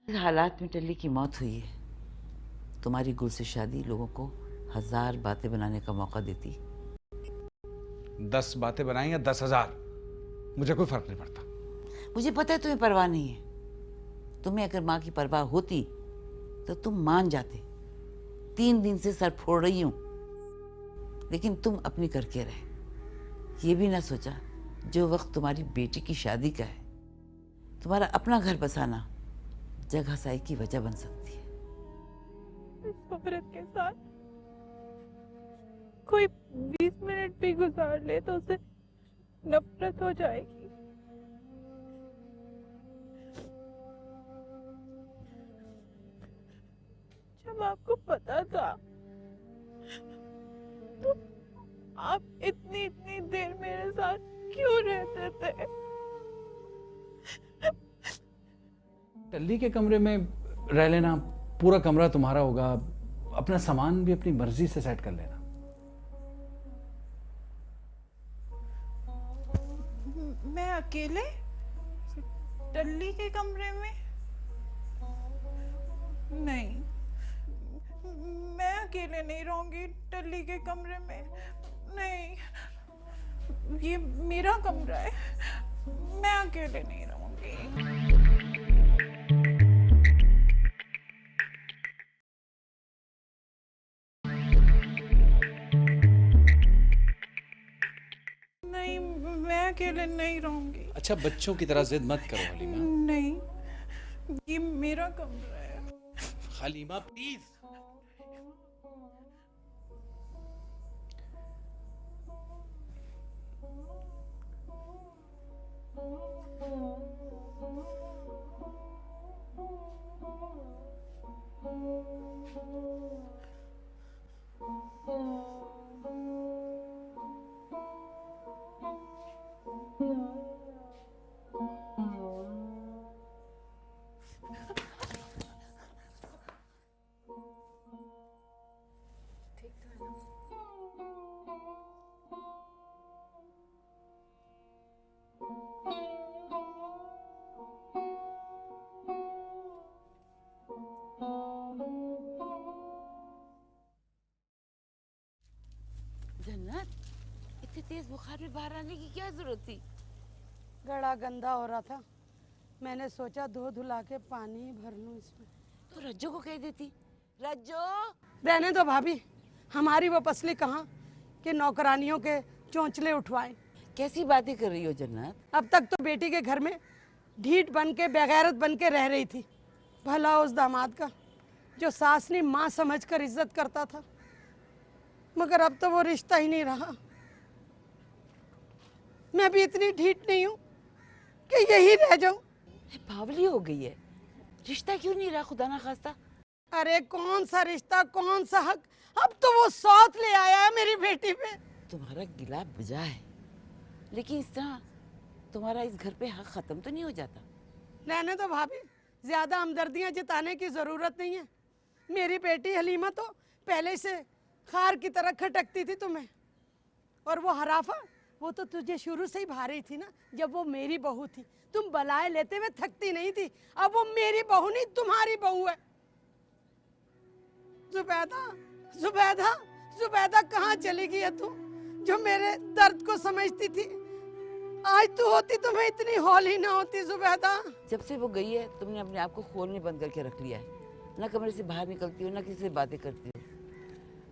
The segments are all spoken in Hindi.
इस हालात में टल्ली की मौत हुई है। तुम्हारी गुल से शादी लोगों को 1000 बातें बनाने का मौका देती। 10 बातें बनाई या 10,000, मुझे कोई फर्क नहीं पड़ता। मुझे पता है तुम्हें परवाह नहीं है। तुम्हें अगर माँ की परवाह होती तो तुम मान जाते। 3 दिन से सर फोड़ रही हूं, लेकिन तुम अपनी करके रहे। ये भी ना सोचा जो वक्त तुम्हारी बेटी की शादी का है, तुम्हारा अपना घर बसाना जग हसाई की वजह बन सकती है। इस औरत के साथ कोई 20 मिनट भी गुजार ले तो उसे नफरत हो जाएगी। जब आपको पता था तो आप इतनी इतनी देर मेरे साथ क्यों रहते थे? टल्ली के कमरे में रह लेना, पूरा कमरा तुम्हारा होगा, अपना सामान भी अपनी मर्जी से सेट कर लेना। मैं अकेले टल्ली के कमरे में? नहीं, मैं अकेले नहीं रहूंगी टल्ली के कमरे में। नहीं, ये मेरा कमरा है, मैं अकेले नहीं रहूंगी। नहीं, मैं अकेले नहीं रहूंगी। अच्छा, बच्चों की तरह जिद मत करो हलीमा। नहीं, ये मेरा कमरा है। हलीमा प्लीज। जन्नत, इतने तेज बुखार में बाहर आने की क्या जरूरत थी? गला गंदा हो रहा था, मैंने सोचा धो धुला के पानी ही भर लूं इसमें। तो रज्जो को कह देती। रज्जो! रहने दो भाभी, हमारी वो पसली कहाँ कि नौकरानियों के चोंचले उठवाए। कैसी बातें कर रही हो जन्नत? अब तक तो बेटी के घर में ढीठ बन के बेगैरत बन के रह रही थी। भला उस दामाद का जो सास ने माँ समझकर इज्जत करता था, मगर अब तो वो रिश्ता ही नहीं रहा। मैं भी इतनी ढीठ नहीं हूँ कि यही रह जाऊं। बावली हो गई है। रिश्ता क्यों नहीं रहा खुदा ना खास्ता? अरे कौन सा रिश्ता, कौन सा हक, अब तो वो सौत ले आया है मेरी बेटी पे। तुम्हारा गिला बुझा है, लेकिन इस तरह तुम्हारा इस घर पे हक खत्म तो नहीं हो जाता। रहने दो भाभी, ज्यादा हमदर्दियां जताने की जरूरत नहीं है। मेरी बेटी हलीमा तो पहले से खार की तरह खटकती थी तुम्हें, और वो हराफा, वो तो तुझे शुरू से ही भा रही थी ना। जब वो मेरी बहू थी तुम बलाए लेते हुए थकती नहीं थी। अब वो मेरी बहू नहीं तुम्हारी बहू है। जुबैदा, जुबैदा, जुबैदा कहाँ चली गई है तू, जो मेरे दर्द को समझती थी? आज तू होती तो मैं इतनी हौल ही ना होती जुबैदा। जब से वो गई है तुमने अपने आप को खोलने बंद करके रख लिया है। ना कमरे से बाहर निकलती हो, ना किसी से बातें करती हो।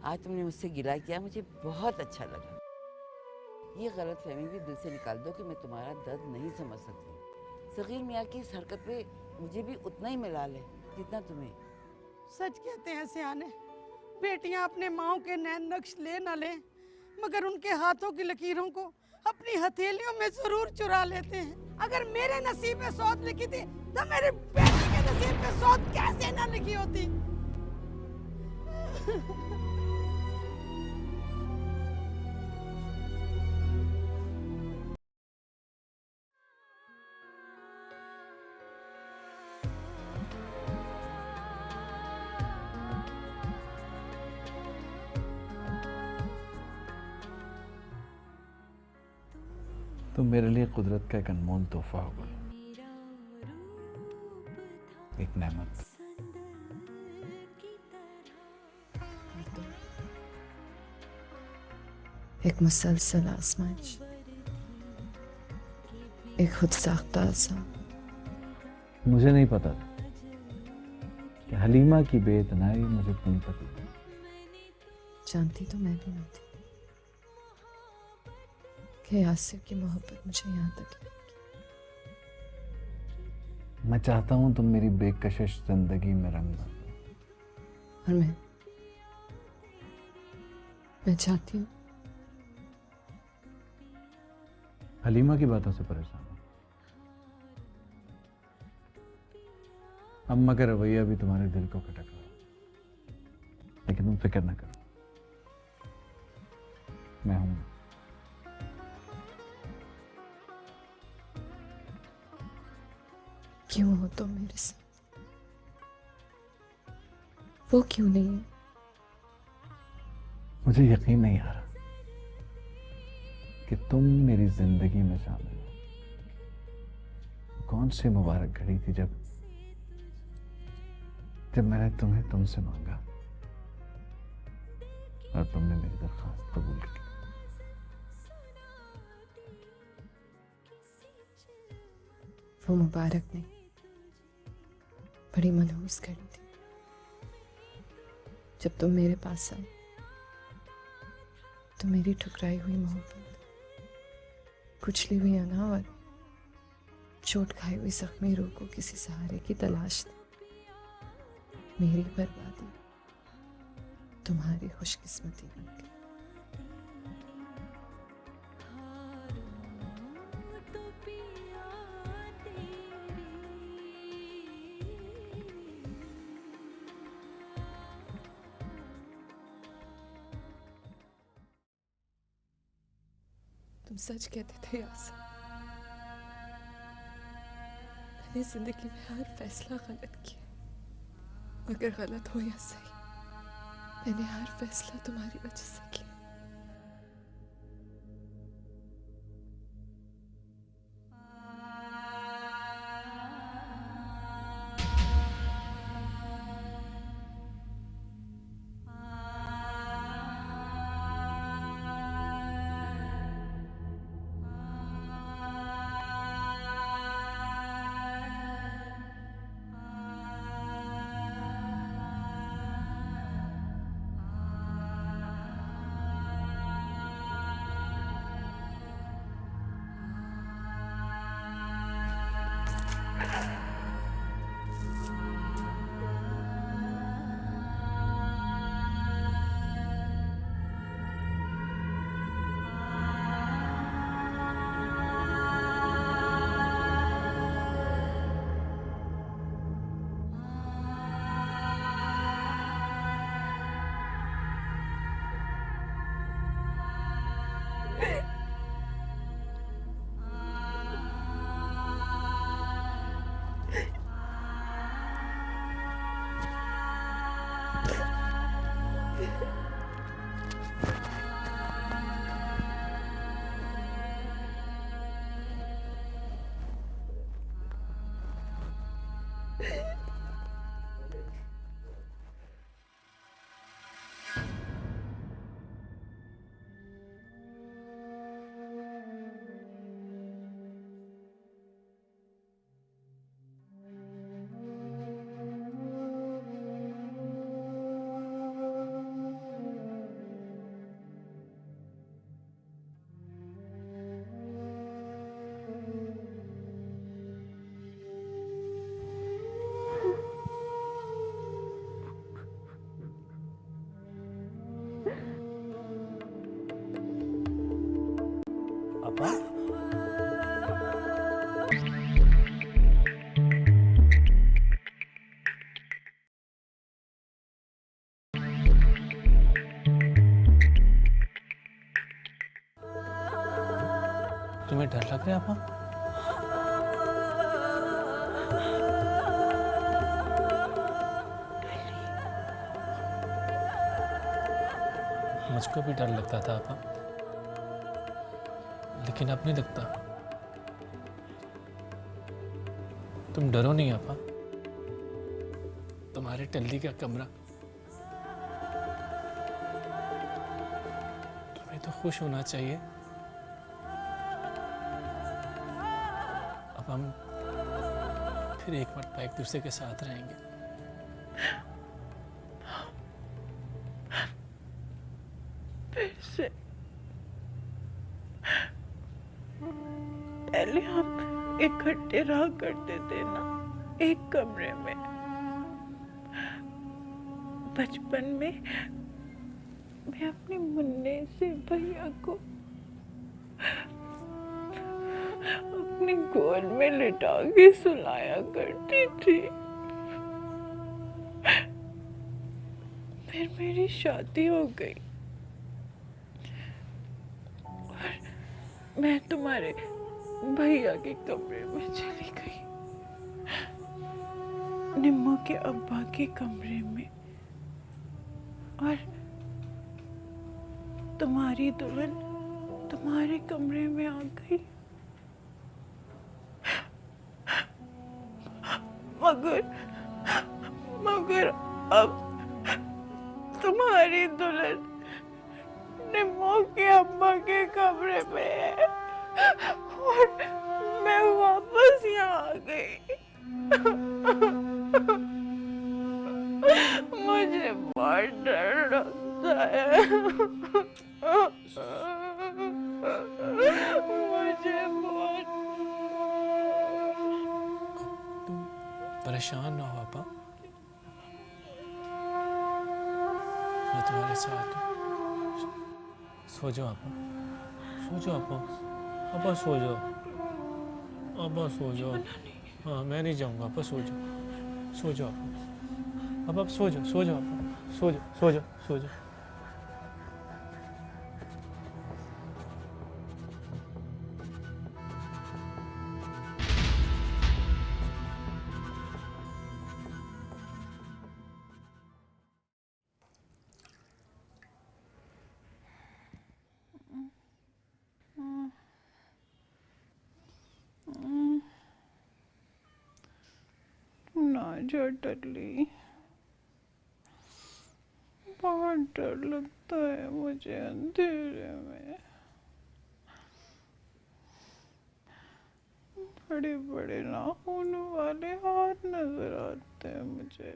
आज तुमने मुझसे गिला किया, मुझे बहुत अच्छा लगा। ये गलत फहमी भी दिल से निकाल दो कि मैं तुम्हारा दर्द नहीं समझ सकती। सगीर मियाँ की इस हरकत पे मुझे भी उतना ही मिलाल है जितना तुम्हें। सच कहते हैं सियाने, बेटियां अपने माओ के नैन नक्श ले न लें, मगर उनके हाथों की लकीरों को अपनी हथेलियों में जरूर चुरा लेते हैं। अगर मेरे नसीब में सौत लिखी थी तो मेरी बेटी के नसीब में सौत कैसे न लिखी होती? तुम मेरे लिए कुदरत का एक अनमोल तोहफा हो गुल। एक नेमत। एक मुसलसल आजमाइश, एक खुद साख्ता अज़ाब। मुझे नहीं पता था कि हलीमा की बेइतनाई मुझे इतनी पता। जानती तो मैं भी नहीं थी कि यासिर की मोहब्बत मुझे यहाँ तक लेगी। मैं चाहता हूं तुम मेरी बेकशिश जिंदगी में रंग भर दो। और मैं चाहती हूँ हलीमा की बातों से परेशान हूं। अम्मा का रवैया भी तुम्हारे दिल को खटक रहा है, लेकिन तुम फिक्र न करो, मैं हूं। क्यों हो तुम मेरे साथ? वो क्यों नहीं है? मुझे यकीन नहीं आ रहा कि तुम मेरी जिंदगी में शामिल हो। कौन सी मुबारक घड़ी थी जब मैंने तुम्हें तुमसे मांगा और तुमने मेरी दरख्वास्त कबूल की। वो मुबारक नहीं, बड़ी मनहूस घड़ी थी जब तुम मेरे पास आए। तो मेरी ठुकराई हुई मोहब्बत, कुचली हुई अना और चोट खाई हुई जख्मी रूह को किसी सहारे की तलाश थी। मेरी बर्बादी तुम्हारी खुशकिस्मती बन गई। तुम सच कहते थे यासिर, मैंने जिंदगी में हर फैसला गलत किया, मगर गलत हो या सही, मैंने हर फैसला तुम्हारी वजह से किया। पापा, तुम्हें डर लग रहा है आपा? मुझको भी डर लगता था आपा, लेकिन अब नहीं लगता। तुम डरो नहीं आपा, तुम्हारे टल्ली का कमरा। तुम्हें तो खुश होना चाहिए। अब हम फिर एक मरतबा एक दूसरे के साथ रहेंगे। फिर से पहले हम इकट्ठे रहा करते थे ना, एक कमरे में। बचपन में मैं अपने मुन्ने से भैया को अपने गोद में लिटा के सुलाया करती थी। फिर मेरी शादी हो गई और मैं तुम्हारे भैया के कमरे में चली गई, निम्मो के अब्बा के कमरे में। और तुम्हारी दुल्हन तुम्हारे कमरे में आ गई। मगर मगर अब तुम्हारी दुल्हन निम्मो के अब्बा के कमरे में है और मैं वापस यहाँ आ गई। मुझे बहुत डर लगता है। मुझे बहुत। तुम परेशान ना हो आपा, मैं तुम्हारे साथ हूँ। सो जाओ आपा, सो जाओ आपा, आपा सो जाओ, आपा सो जाओ। हाँ मैं नहीं जाऊँगा आपा, सो जाओ, सो जाओ आपा। अब सो जाओ, सो जाओ आपा, सो जाओ, सो जाओ, सो जाओ। ना जा टल्ली, बहुत डर लगता है मुझे अंधेरे में। बड़े बड़े नाखून वाले हाथ नजर आते हैं मुझे।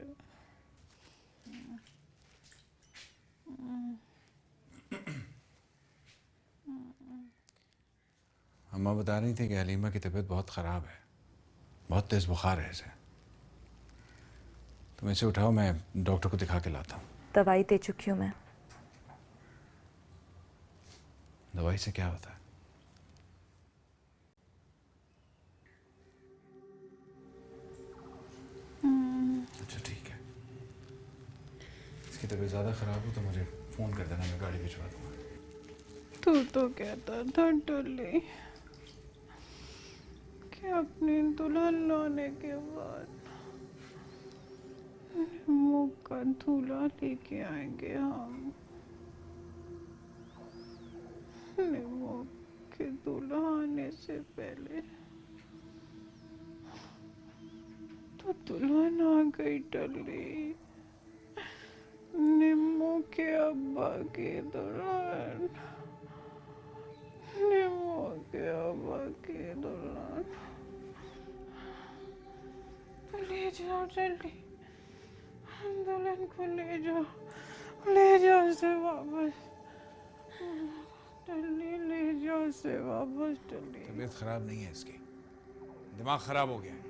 अम्मा बता रही थी कि हलीमा की तबीयत बहुत ख़राब है, बहुत तेज़ बुखार है इसे। तुम इसे उठाओ, मैं डॉक्टर को दिखा के लाता हूँ। दवाई दे चुकी हूँ मैं। दवाई से क्या होता है? अच्छा ठीक है। इसकी तबीयत ज़्यादा ख़राब हो तो मुझे फ़ोन कर देना, मैं गाड़ी भिजवा दूँगा। तू तो कहता था टल्ली कि अपनी दुल्हन लाने के बाद मुँह का दूल्हा लेके आएंगे हम। निम्मो के दूल्हा आने से पहले तो दुल्हन आ गई टल्ली। निम्मो के अब्बा की दुल्हन, निम्मो के अब्बा की दुल्हन। ले जाओ जल्दी, दुल्हन को ले जाओ, ले जाओ उसे वापस। टल्ली ले जाओ उसे वापस टल्ली। तबीयत ख़राब नहीं है इसकी, दिमाग ख़राब हो गया है।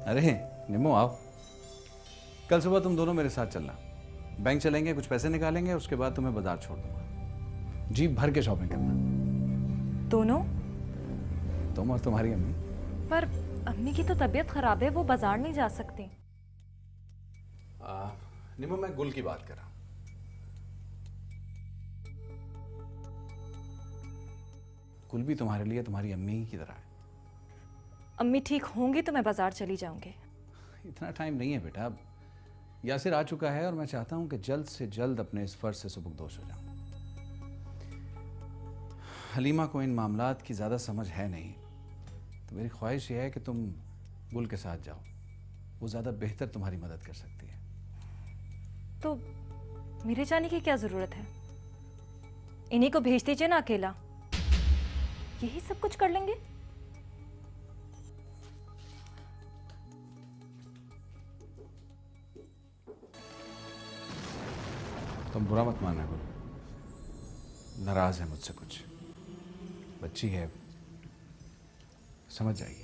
अरे निम्मो आओ, कल सुबह तुम दोनों मेरे साथ चलना। बैंक चलेंगे, कुछ पैसे निकालेंगे, उसके बाद तुम्हें बाजार छोड़ दूंगा। जीप भर के शॉपिंग करना, दोनों? तुम और तुम्हारी अम्मी। पर अम्मी की तो तबीयत खराब है, वो बाजार नहीं जा सकती। निमो, मैं गुल की बात कर रहा हूँ। गुल भी तुम्हारे लिए तुम्हारी अम्मी की तरह है। अम्मी ठीक होंगी तो मैं बाजार चली जाऊंगी। इतना टाइम नहीं है बेटा, अब यासिर आ चुका है और मैं चाहता हूं कि जल्द से जल्द अपने इस फर्ज से सुबुकदोश हो जाऊं। हलीमा को इन मामलात की ज़्यादा समझ है नहीं, तो मेरी ख्वाहिश यह है कि तुम गुल के साथ जाओ, वो ज़्यादा बेहतर तुम्हारी मदद कर सकती है। तो मेरे जाने की क्या ज़रूरत है? इन्हीं को भेज दीजिए ना अकेला, यही सब कुछ कर लेंगे। तुम बुरा मत मानना गुल, नाराज है मुझसे कुछ, बच्ची है, समझ जाएगी।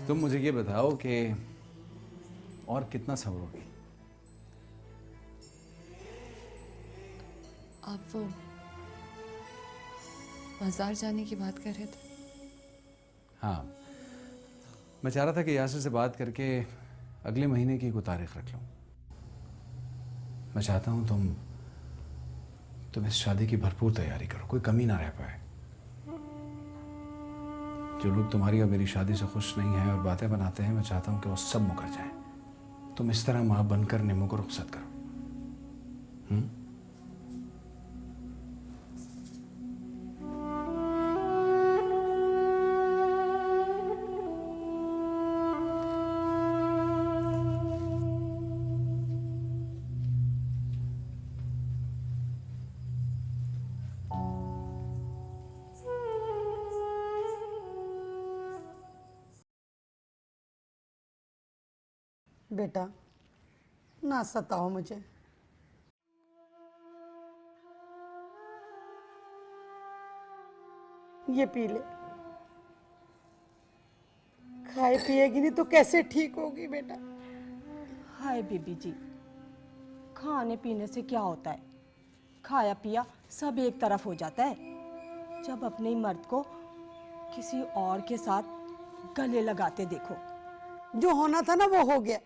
तुम मुझे ये बताओ कि और कितना सब्रोगी? आप वो बाजार जाने की बात कर रहे थे? हाँ, मैं चाह रहा था कि यासिर से बात करके अगले महीने की कोई तारीख रख लूं। मैं चाहता हूं तुम इस शादी की भरपूर तैयारी करो, कोई कमी ना रह पाए। जो लोग तुम्हारी और मेरी शादी से खुश नहीं हैं और बातें बनाते हैं, मैं चाहता हूं कि वो सब मुकर जाएं। तुम इस तरह मां बनकर निमो को रुखसत करो। बेटा ना सताओ मुझे, ये पी ले। खाए पिएगी नहीं तो कैसे ठीक होगी बेटा? हाय बीबी जी, खाने पीने से क्या होता है, खाया पिया सब एक तरफ हो जाता है जब अपने ही मर्द को किसी और के साथ गले लगाते देखो। जो होना था ना वो हो गया।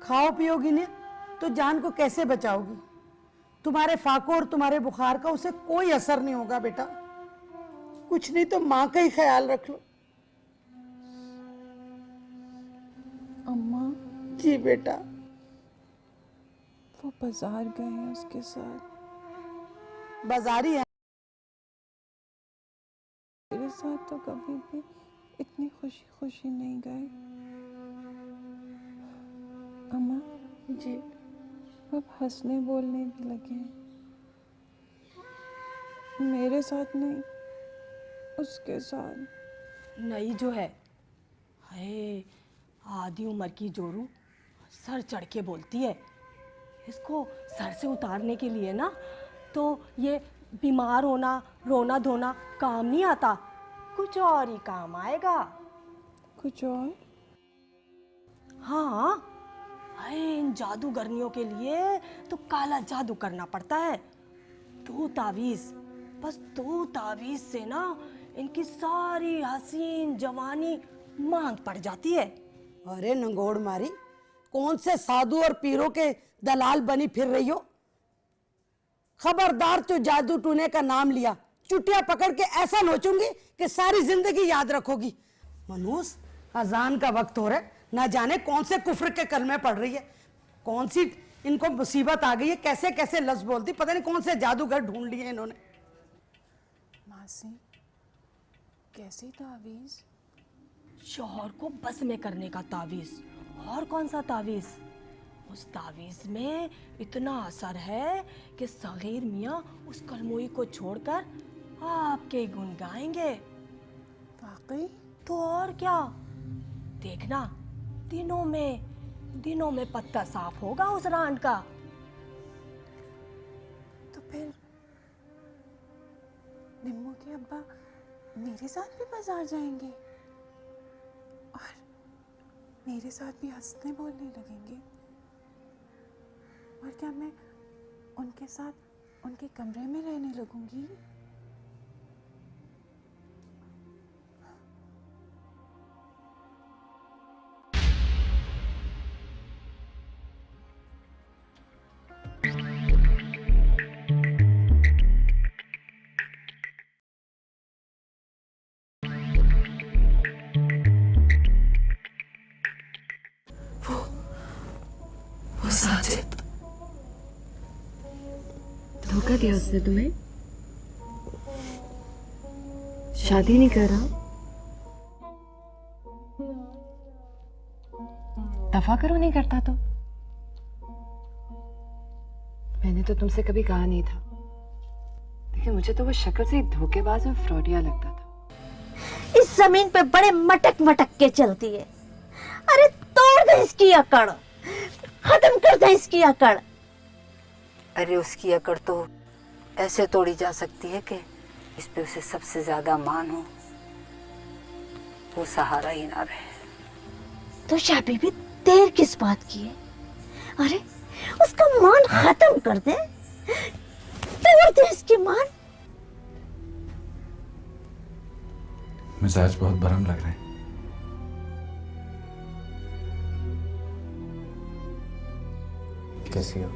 खाओ पियोगी नहीं तो जान को कैसे बचाओगी? तुम्हारे फाको और तुम्हारे बुखार का उसे कोई असर नहीं होगा बेटा। कुछ नहीं तो माँ का ही ख्याल रख लो। अम्मा, जी बेटा। वो बाजार गए हैं उसके साथ। बाजारी है। मेरे साथ तो कभी भी इतनी खुशी खुशी नहीं गए। अम्मा जी। अब हंसने बोलने भी लगे हैं, मेरे साथ नहीं उसके साथ। नई जो है, हाय आधी उम्र की जोरू सर चढ़ के बोलती है। इसको सर से उतारने के लिए ना तो ये बीमार होना रोना धोना काम नहीं आता, कुछ और ही काम आएगा। कुछ और? हाँ, हाय इन जादूगरनियों के लिए तो काला जादू करना पड़ता है। 2 तावीज़, बस 2 तावीज़ से ना इनकी सारी हसीन जवानी मांग पड़ जाती है। अरे नंगोड़ मारी, कौन से साधु और पीरों के दलाल बनी फिर रही हो? खबरदार, जो जादू टूने का नाम लिया चुटिया पकड़ के ऐसा नोचूंगी कि सारी जिंदगी याद रखोगी। मनूस, अजान का वक्त हो रहा है, ना जाने कौन से कुफ्र के कलमे पढ़ रही है, कौन सी इनको मुसीबत आ गई है, कैसे कैसे लफ्ज बोलती, पता नहीं कौन से जादूगर ढूंढ लिए इन्होंने। मासी, कैसी तावीज़? शौहर को बस में करने का तावीज़। और कौन सा तावीज़? उस तावीज़ में इतना असर है कि सगीर मियाँ उस कलमोई को छोड़कर आपके गुण गाएंगे। वाकई? तो और क्या, देखना दिनों में पत्ता साफ होगा उस रांड का। तो फिर निम्मो के अब्बा मेरे साथ भी बाजार जाएंगे? मेरे साथ भी हंसने बोलने लगेंगे। और क्या मैं उनके साथ उनके कमरे में रहने लगूंगी? वो साजिद धोखा दिया उसने तुम्हें? शादी नहीं कर रहा? दफा करो नहीं करता तो? मैंने तो तुमसे कभी कहा नहीं था, लेकिन मुझे तो वो शक्ल से धोखेबाज और फ्रॉडिया लगता था। इस जमीन पे बड़े मटक मटक के चलती है। अरे तोड़ दे इसकी अकड़, खत्म कर दे इसकी अकड़। अरे उसकी अकड़ तो ऐसे तोड़ी जा सकती है कि इस पे उसे सबसे ज्यादा मान हो, वो सहारा ही ना रहे। तो शादी भी देर किस बात की है? अरे उसका मान खत्म कर दे, तोड़ दे इसकी मान। मिजाज बहुत भरम लग रहे हैं। कैसी हो?